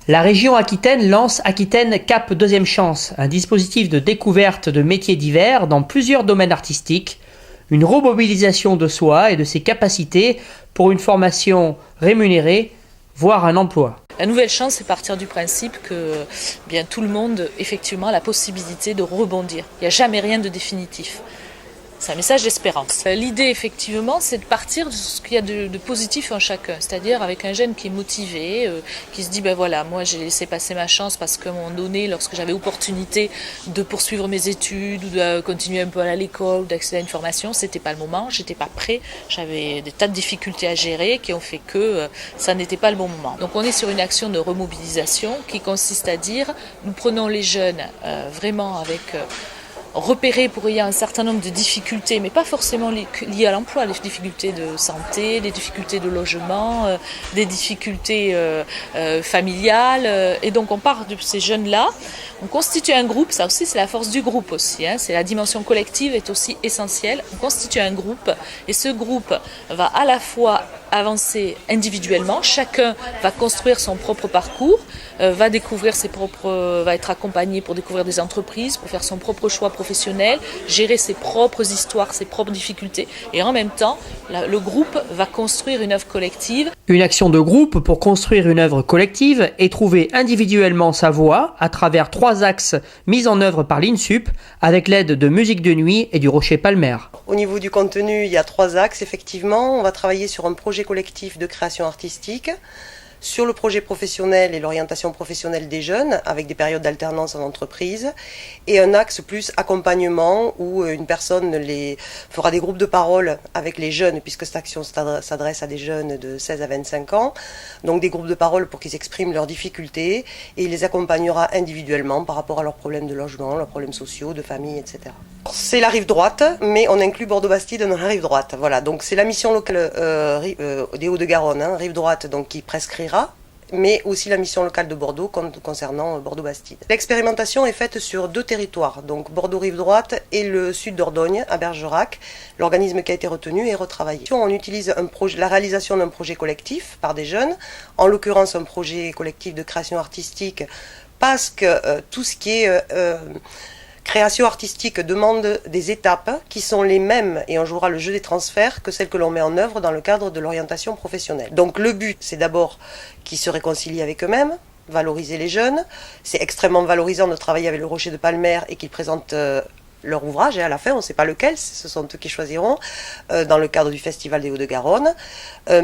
La région Aquitaine lance Aquitaine Cap Deuxième Chance, un dispositif de découverte de métiers divers dans plusieurs domaines artistiques, une remobilisation de soi et de ses capacités pour une formation rémunérée, voire un emploi. La nouvelle chance, c'est partir du principe que bien, tout le monde effectivement a la possibilité de rebondir. Il n'y a jamais rien de définitif. C'est un message d'espérance. L'idée, effectivement, c'est de partir de ce qu'il y a de positif en chacun. C'est-à-dire avec un jeune qui est motivé, qui se dit, ben voilà, moi j'ai laissé passer ma chance parce qu'à un moment donné, lorsque j'avais opportunité de poursuivre mes études ou de continuer un peu à l'école ou d'accéder à une formation, c'était pas le moment, j'étais pas prêt, j'avais des tas de difficultés à gérer qui ont fait que ça n'était pas le bon moment. Donc on est sur une action de remobilisation qui consiste à dire, nous prenons les jeunes vraiment avec... repérer pour il y a un certain nombre de difficultés, mais pas forcément liées à l'emploi, les difficultés de santé, les difficultés de logement, des difficultés familiales. Et donc on part de ces jeunes-là, on constitue un groupe, ça aussi c'est la force du groupe aussi, hein, c'est la dimension collective est aussi essentielle. On constitue un groupe et ce groupe va à la fois avancer individuellement, chacun va construire son propre parcours, va découvrir va être accompagné pour découvrir des entreprises, pour faire son propre choix professionnel, gérer ses propres histoires, ses propres difficultés et en même temps, le groupe va construire une œuvre collective. Une action de groupe pour construire une œuvre collective et trouver individuellement sa voie à travers 3 axes mis en œuvre par l'INSUP avec l'aide de Musique de Nuit et du Rocher Palmer. Au niveau du contenu, il y a 3 axes effectivement. On va travailler sur un projet collectif de création artistique, sur le projet professionnel et l'orientation professionnelle des jeunes, avec des périodes d'alternance en entreprise, et un axe plus accompagnement, où une personne fera des groupes de parole avec les jeunes, puisque cette action s'adresse à des jeunes de 16 à 25 ans, donc des groupes de parole pour qu'ils expriment leurs difficultés, et il les accompagnera individuellement par rapport à leurs problèmes de logement, leurs problèmes sociaux, de famille, etc. C'est la rive droite, mais on inclut Bordeaux-Bastide dans la rive droite. Voilà, donc c'est la mission locale des Hauts-de-Garonne, hein, rive droite, donc qui prescrira, mais aussi la mission locale de Bordeaux concernant Bordeaux-Bastide. L'expérimentation est faite sur 2 territoires, donc Bordeaux-Rive-Droite et le sud d'Ordogne, à Bergerac. L'organisme qui a été retenu est retravaillé. On utilise la réalisation d'un projet collectif par des jeunes, en l'occurrence un projet collectif de création artistique, parce que tout ce qui est... création artistique demande des étapes qui sont les mêmes, et on jouera le jeu des transferts, que celles que l'on met en œuvre dans le cadre de l'orientation professionnelle. Donc le but, c'est d'abord qu'ils se réconcilient avec eux-mêmes, valoriser les jeunes. C'est extrêmement valorisant de travailler avec le Rocher de Palmer et qu'ils présentent leur ouvrage, et à la fin, on ne sait pas lequel, ce sont eux qui choisiront, dans le cadre du Festival des Hauts-de-Garonne.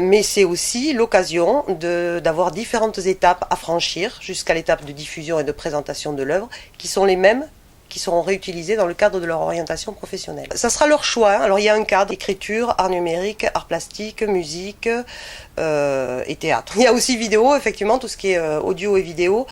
Mais c'est aussi l'occasion d'avoir différentes étapes à franchir, jusqu'à l'étape de diffusion et de présentation de l'œuvre, qui sont les mêmes, qui seront réutilisés dans le cadre de leur orientation professionnelle. Ça sera leur choix, hein. Alors il y a un cadre, écriture, art numérique, art plastique, musique et théâtre. Il y a aussi vidéo, effectivement, tout ce qui est audio et vidéo.